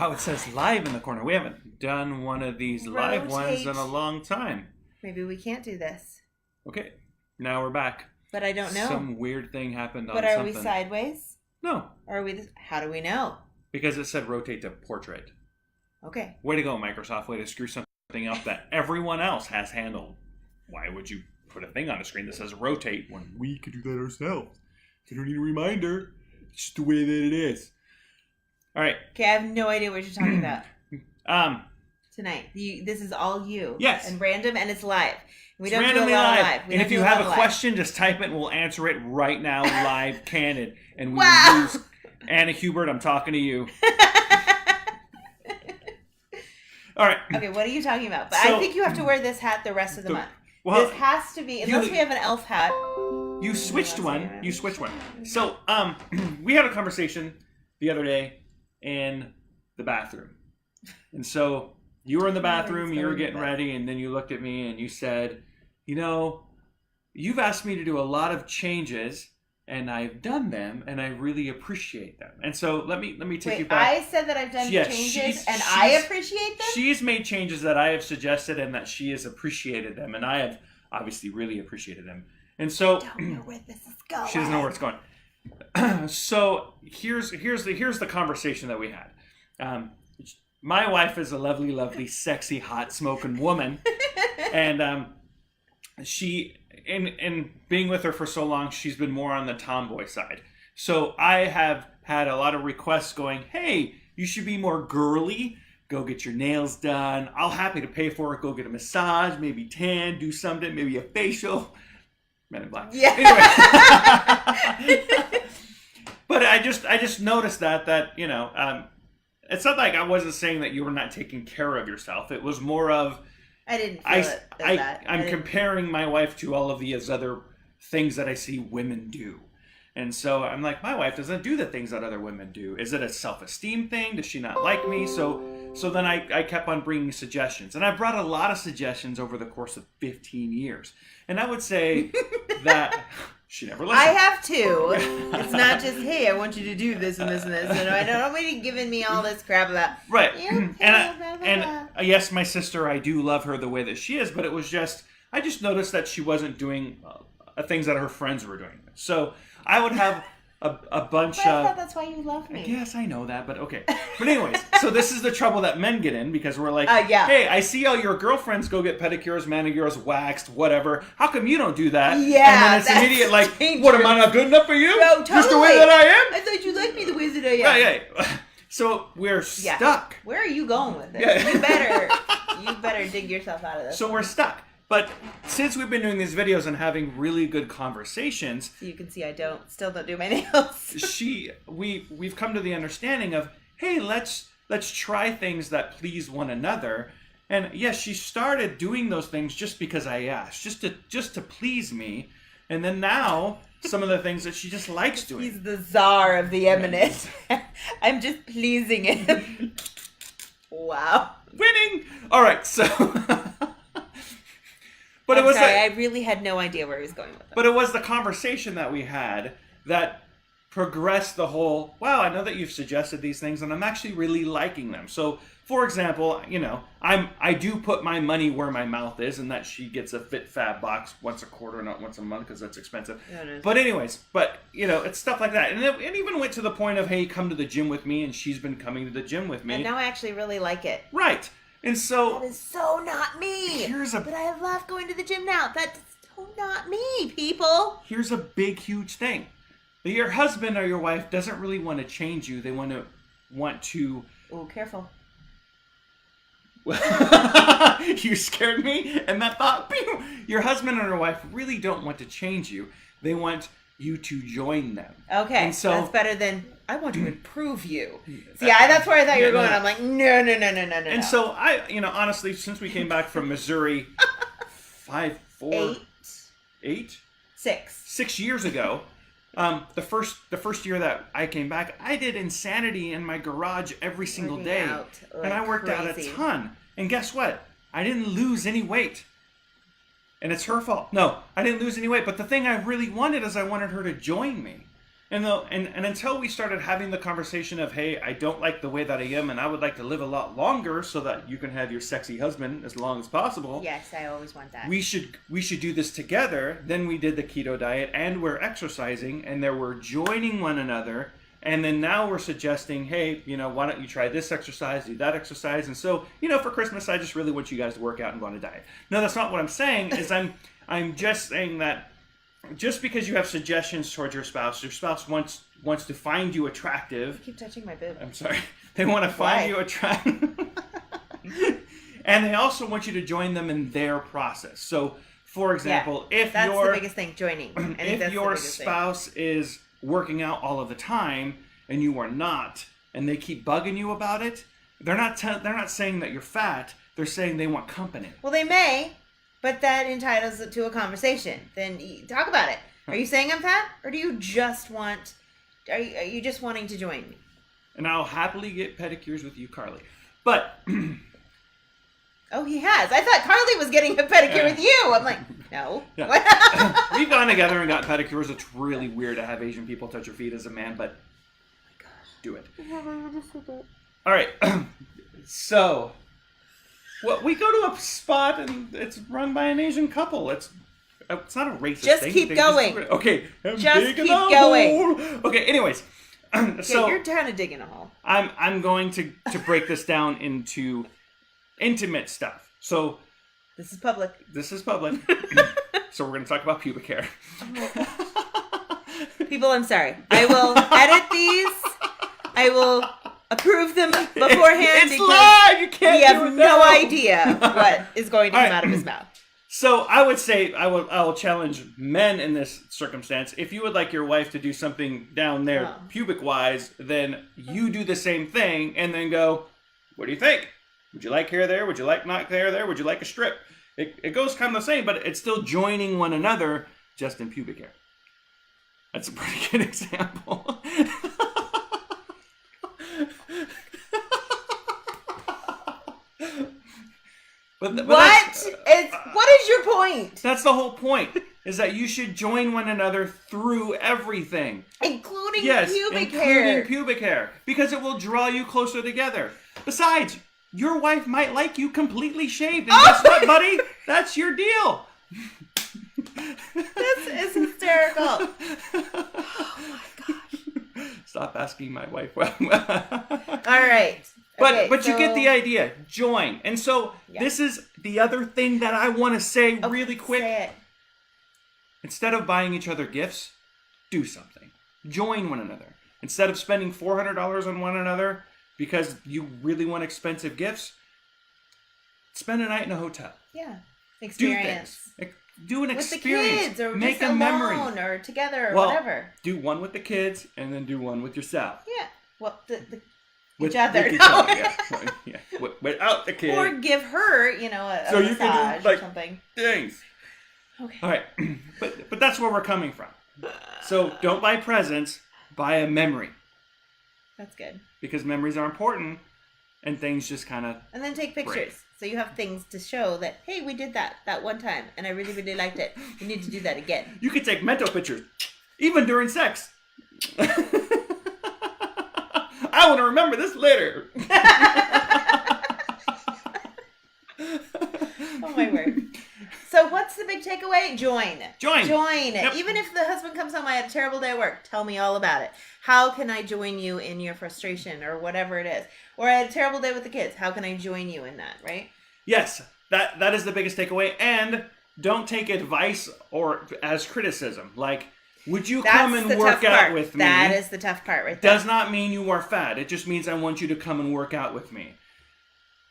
Oh, it says live in the corner. We haven't done one of these live ones in a long time. Maybe we can't do this. Okay, now we're back. But I don't know. Some weird thing happened on something. But are we sideways? No. Or are we... How do we know? Because it said rotate to portrait. Okay. Way to go, Microsoft. Way to screw something up that everyone else has handled. Why would you put a thing on the screen that says rotate when we could do that ourselves? You don't need a reminder. It's just the way that it is. All right. Okay, I have no idea what you're talking about. Tonight. This is all you. Yes. And random, and it's live. We don't randomly do a lot live. live. And if you have a question, just type it and we'll answer it right now, live, candid. And we will use Anna Hubert. I'm talking to you. All right. Okay, what are you talking about? But I think you have to wear this hat the rest of the month. Well, this has to be, unless we have an elf hat. You switched one. You switched one. So, we had a conversation the other day in the bathroom. And so, you were in the bathroom, you were getting ready, and then you looked at me and you said, you know, you've asked me to do a lot of changes, and I've done them, and I really appreciate them. And so, let me take you back. I said that I've done changes, and I appreciate them? She's made changes that I have suggested, and that she has appreciated them, and I have obviously really appreciated them. And so, I don't know where this is going. She doesn't know where it's going. So here's the conversation that we had. My wife is a lovely, lovely, sexy, hot, smoking woman, and she, in being with her for so long, she's been more on the tomboy side. So I have had a lot of requests going, "Hey, you should be more girly. Go get your nails done. I'll happy to pay for it. Go get a massage, maybe tan, do something, maybe a facial." Men in Black. Yeah. Anyway. But I just noticed that you know, it's not like I wasn't saying that you were not taking care of yourself. It was more of I didn't feel that. I'm comparing my wife to all of these other things that I see women do. And so I'm like, my wife doesn't do the things that other women do. Is it a self-esteem thing? Does she not like me? So then I kept on bringing suggestions. And I brought a lot of suggestions over the course of 15 years. And I would say that she never listened. I have too. It's not just, hey, I want you to do this and this and this. And I don't want you giving me all this crap about... Right. And yes, my sister, I do love her the way that she is. But it was just... I just noticed that she wasn't doing things that her friends were doing. So I would have... a bunch of... I thought that's why you love me. Yes, I know that, but okay. But anyways, so this is the trouble that men get in, because we're like, yeah. Hey, I see all your girlfriends go get pedicures, manicures, waxed, whatever. How come you don't do that? Yeah, and then it's immediate, like, dangerous. What, am I not good enough for you? No, totally. Just the way that I am? I thought you liked me the way that I am. Yeah. So we're stuck. Where are you going with this? Yeah. You better dig yourself out of this. So we're stuck. But since we've been doing these videos and having really good conversations, so you can see I still don't do my nails. we've come to the understanding of, hey, let's try things that please one another. And yes, she started doing those things just because I asked, just to please me. And then now some of the things that she just likes doing. He's the czar of the eminent. I'm just pleasing him. Wow. Winning. All right, so But I'm sorry, I really had no idea where he was going with it. But it was the conversation that we had that progressed the whole, wow, I know that you've suggested these things and I'm actually really liking them. So, for example, you know, I do put my money where my mouth is, and that she gets a Fit Fab box once a quarter, not once a month, because that's expensive. Yeah, but anyways, you know, it's stuff like that. And it even went to the point of, hey, come to the gym with me, and she's been coming to the gym with me. And now I actually really like it. Right. And so... That is so not me. But I love going to the gym now. That's so not me, people. Here's a big, huge thing. That your husband or your wife doesn't really want to change you. They want to... Oh, careful. You scared me, and that thought, pew! Your husband or your wife really don't want to change you. They want you to join them. Okay, and so that's better than, I want to improve you. See, that's where I thought you were going. I'm like, no. And so honestly, since we came back from Missouri 6 years ago, the first year that I came back, I did insanity in my garage every single day, and I worked out a ton. And guess what? I didn't lose any weight. And it's her fault. No, I didn't lose any weight. But the thing I really wanted is I wanted her to join me. And until we started having the conversation of, hey, I don't like the way that I am, and I would like to live a lot longer so that you can have your sexy husband as long as possible. Yes, I always want that. We should do this together. Then we did the keto diet, and we're exercising, and then we're joining one another. And then now we're suggesting, hey, why don't you try this exercise, do that exercise? And so, for Christmas, I just really want you guys to work out and go on a diet. No, that's not what I'm saying. Is I'm just saying that. Just because you have suggestions towards your spouse wants to find you attractive. You keep touching my boob. I'm sorry. They want to find you attractive. And they also want you to join them in their process. So, for example, if that's the biggest thing, joining. If your spouse is working out all of the time and you are not, and they keep bugging you about it, they're not saying that you're fat. They're saying they want company. Well, they may. But that entitles it to a conversation. Then talk about it. Are you saying I'm fat, or do you just want? Are you just wanting to join me? And I'll happily get pedicures with you, Carly. But oh, he has. I thought Carly was getting a pedicure with you. I'm like, no. Yeah. We've gone together and got pedicures. It's really weird to have Asian people touch your feet as a man, but oh my gosh, do it. All right. So. Well, we go to a spot and it's run by an Asian couple. It's not a racist just thing. Keep going. Okay. Just keep going. Okay. Anyways, so you're trying to dig in a hole. I'm going to break this down into intimate stuff. So this is public. So we're going to talk about pubic hair. People, I'm sorry. I will edit these. I will approve them beforehand. It's live. You can't. We have no idea what is going to come out of his mouth. So I would say I will challenge men in this circumstance. If you would like your wife to do something down there pubic wise, then you do the same thing and then go, what do you think? Would you like hair there? Would you like not hair there? Would you like a strip? It goes kind of the same, but it's still joining one another just in pubic hair. That's a pretty good example. But what is your point? That's the whole point. Is that you should join one another through everything, including pubic hair, because it will draw you closer together. Besides, your wife might like you completely shaved, and guess what, buddy? That's your deal. This is hysterical. Oh my gosh! Stop asking my wife. All right. But you get the idea. Join. And so this is the other thing that I want to say really quick. Say it. Instead of buying each other gifts, do something. Join one another. Instead of spending $400 on one another because you really want expensive gifts, spend a night in a hotel. Yeah. Experience. Do things. Do an with experience. With the kids, or make just a alone, memory. or together, or well, whatever. Do one with the kids, and then do one with yourself. Yeah. Well, with each other. With each other, yeah. Without the kid. Or give her, a so you massage can do, or something. Things. Okay. All right. But that's where we're coming from. So don't buy presents, buy a memory. That's good. Because memories are important, and things just kind of. And then take pictures. So you have things to show that, hey, we did that one time, and I really, really liked it. We need to do that again. You could take mental pictures, even during sex. I want to remember this later. Oh my word. So what's the big takeaway? Join. Yep. Even if the husband comes home, I had a terrible day at work. Tell me all about it. How can I join you in your frustration or whatever it is? Or I had a terrible day with the kids. How can I join you in that, right? Yes, that is the biggest takeaway. And don't take advice or as criticism. Like, would you come and work out with me? That is the tough part right there. Does not mean you are fat. It just means I want you to come and work out with me.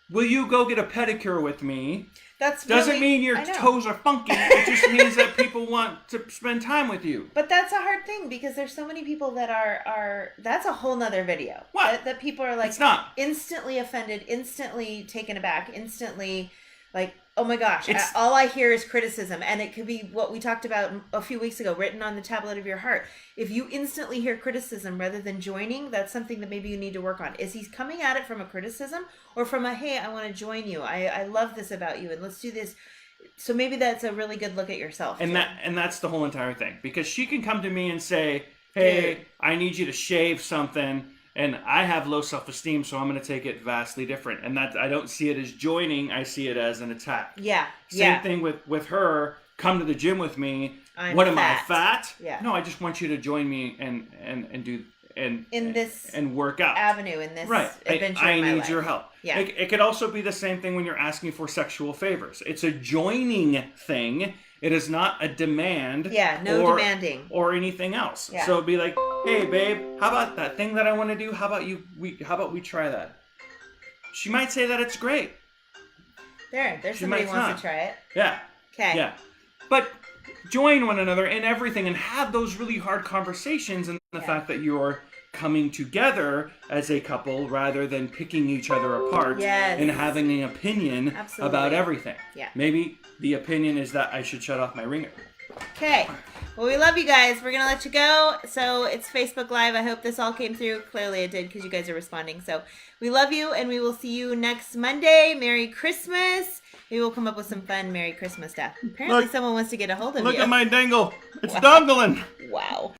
Will you go get a pedicure with me? Doesn't mean your toes are funky. It just means that people want to spend time with you. But that's a hard thing because there's so many people that are that's a whole nother video. What? That people are like it's not. Instantly offended, instantly taken aback, instantly like, oh my gosh, all I hear is criticism. And it could be what we talked about a few weeks ago, written on the tablet of your heart. If you instantly hear criticism rather than joining, that's something that maybe you need to work on. Is he coming at it from a criticism or from a, hey, I want to join you. I love this about you and let's do this. So maybe that's a really good look at yourself. And that's the whole entire thing. Because she can come to me and say, hey, Dude. I need you to shave something, and I have low self-esteem, so I'm going to take it vastly different. And that I don't see it as joining, I see it as an attack. Yeah. Same thing with her. Come to the gym with me. I'm what am fat. I, fat? Yeah. No, I just want you to join me and do in this and work out. avenue, in this Right. adventure I in my need life. your help. Yeah. It could also be the same thing when you're asking for sexual favors. It's a joining thing. It is not a demand. Yeah, no demanding. Or anything else. Yeah. So it'd be like, hey babe, how about that thing that I want to do? How about we try that? She might say that it's great. There's somebody who wants to try it. Yeah. Okay. Yeah. But join one another in everything and have those really hard conversations, and the fact that you're coming together as a couple rather than picking each other apart and having an opinion about everything. Yeah. Maybe the opinion is that I should shut off my ringer. Okay. Well, we love you guys. We're going to let you go. So it's Facebook Live. I hope this all came through. Clearly it did because you guys are responding. So we love you, and we will see you next Monday. Merry Christmas. Maybe we'll come up with some fun Merry Christmas stuff. Apparently someone wants to get a hold of you. Look at my dangle. It's dongling. Wow.